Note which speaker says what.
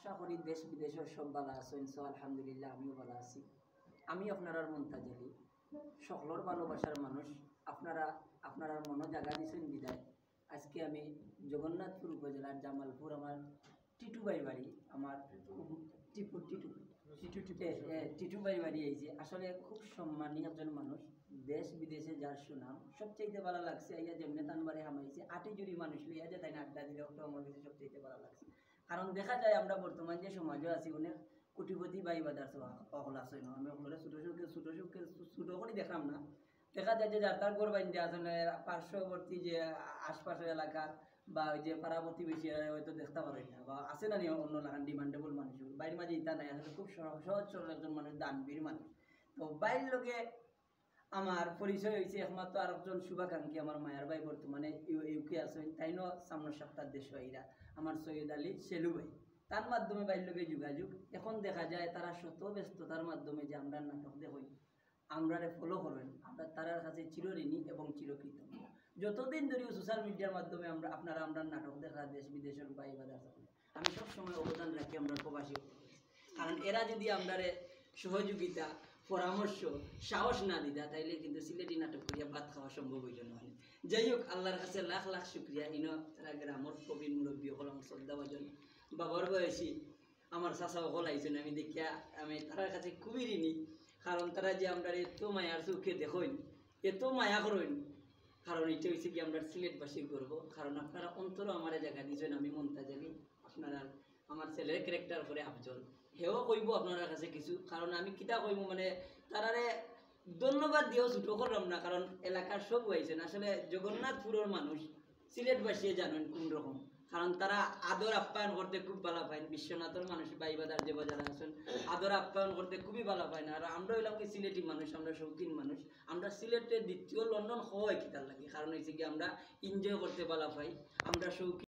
Speaker 1: আশা করি দেশ বিদেশের সব ভালো আছেন। সো আলহামদুলিল্লাহ আমিও ভালো আছি। আমি আপনার মন্তাজ আলী, সকলের ভালোবাসার মানুষ। আপনারা আপনার মনে জায়গা দিয়েছেন বিদায় আজকে আমি জগন্নাথপুর উপজেলার জামালপুর আমার টিটু ভাই বাড়ি, আমার টিপু টিটু টিটু ভাই বাড়ি আইছে। আসলে খুব সম্মানীয় একজন মানুষ, দেশ বিদেশে যার সুনাম। সবচাইতে ভালো লাগছে আইয়া যেমনি তানবারে হামাইছে 8 জুড়ি মানুষ লইয়া যে তাই না আড্ডা দিলে আমার কাছে সবচাইতে ভালো লাগছে। কারণ দেখা যায় আমরা বর্তমান যে সমাজও আছি অনেক কোটিপতি ভাই বাদার সকল আছে না, আমি ওগুলো ছোটো করে দেখলাম না। দেখা যায় যে যার তার গড় বাইন্দে আসলে পার্শ্ববর্তী যে আশপাশের এলাকার বা ওই যে পাড়াবর্তী বেশি হয়তো দেখতে পারি না, বা আছে না অন্য এলাকার ডিমান্ডেবল মানুষ বাইরের মাঝে ইতা নাই। আসলে খুব সহজ সরল একজন মানুষ, দানবীর মানুষ। তো বাইরের লোকে আমার পরিচয় হয়েছে একমাত্র আরেকজন শুভাকাঙ্ক্ষী, আমার মায়ের ভাই বর্তমানে ইউকে আছেন, তাইনও সামনের সপ্তাহ দেশ ভাইরা আমার সৈয়দ আলী সেলু ভাই, তার মাধ্যমে বাইরের লোকে যোগাযোগ। এখন দেখা যায় তারা শত ব্যস্ততার মাধ্যমে যে আমরা নাটক দেখই, আমরা ফলো করেন, আমরা তার কাছে চিরঋণী এবং চিরকৃতজ্ঞ। যতদিন ধরে সোশ্যাল মিডিয়ার মাধ্যমে আমরা নাটক দেখা দেশ বিদেশের ভাই বাজার আমি সবসময় অবদান রাখি আমরা প্রবাসী, কারণ এরা যদি আমরা সহযোগিতা পরামর্শ সাহস না দিতা তাইলে কিন্তু সিলেটি নাটক করিয়া ভাত খাওয়া সম্ভব হইল না। যাই হোক, আল্লাহর কাছে লাখ লাখ শুক্রিয়া। ইনো তারা গ্রামর প্রবীণ মুরব্বী হল, আমার শ্রদ্ধা ভাজন বাবার বয়সী আমার চাষা হল আইসেন, আমি দেখিয়া আমি তার কাছে খুবই ঋণী। কারণ তারা যে আমরা এত মায়ার চোখে দেখেন, এত মায়া করেন, কারণ এটা হয়েছে কি আমরা সিলেটবাসীর করব। কারণ আপনারা অন্তরও আমার জায়গা দিয়েছেন। আমি মন্তাজ আলী, আপনারা আমার ছেলের ক্যারেক্টার করে আফজল, হেও কইব আপনার কাছে কিছু। কারণ আমি কিতা কইব মানে তারারে ধন্যবাদ দিয়েও ছুটো করলাম না, কারণ এলাকার সব হয়েছেন। আসলে জগন্নাথপুরের মানুষ সিলেটবাসী জানেন কোন রকম, কারণ তারা আদর আপ্যায়ন করতে খুব ভালো পায়। বিশ্বনাথের মানুষ বাইবাদার যে বাজারে আছেন আদর আপ্যায়ন করতে খুবই ভালো পায় না। আর আমরা হইলাম কি সিলেটি মানুষ, আমরা শৌখিন মানুষ। আমরা সিলেটের দ্বিতীয় লন্ডন হয় কিতার লাগে, কারণ হয়েছে কি আমরা এনজয় করতে ভালো পাই, আমরা শৌখিন।